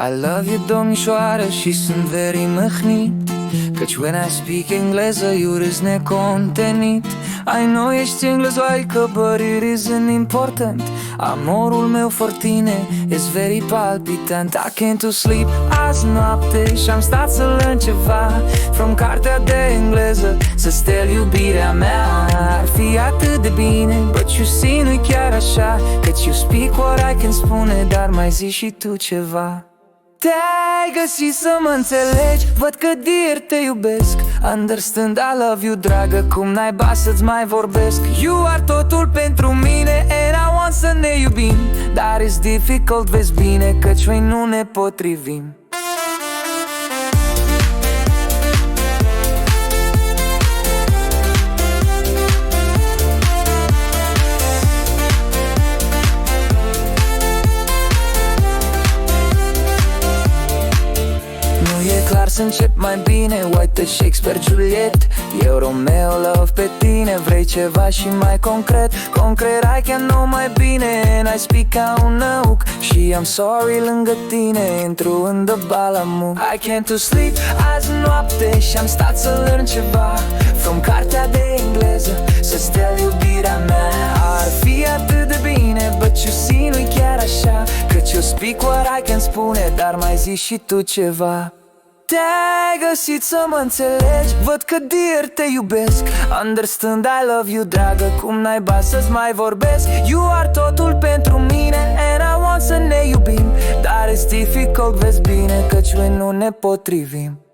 I love you, domnișoară, și sunt very mâhnit, căci when I speak engleză, you râzi necontenit. I know ești englezoaică, but it isn't important. Amorul meu for tine is very palpitant. I can't to sleep azi noapte și-am stat să learn ceva from cartea de engleză, să stel iubirea mea. Ar fi atât de bine, but you see, nu-i chiar așa, căci you speak what I can spune, dar mai zi și tu ceva. Te-ai găsit să mă înțelegi, văd că dear te iubesc. Understand, I love you, dragă, cum naiba să-ți mai vorbesc. You are totul pentru mine and I want să ne iubim, dar it's difficult, vezi bine, căci noi nu ne potrivim. Clar să încep mai bine, uite Shakespeare, Juliet. Eu Romeo, love pe tine, vrei ceva și mai concret. Concret, I can know mai bine, and I speak ca un năuc. Și I'm sorry lângă tine, intru în the balamuk. I can't to sleep azi noapte și-am stat să learn ceva from cartea de engleză, să stel iubirea mea. Ar fi atât de bine, but you see, nu-i chiar așa, căci eu speak what I can spune, dar mai zi și tu ceva. Te-ai găsit să mă înțelegi, văd că dear te iubesc. Understand, I love you, dragă, cum naiba să-ți mai vorbesc. You are totul pentru mine and I want să ne iubim, dar it's difficult, vezi bine, căci noi nu ne potrivim.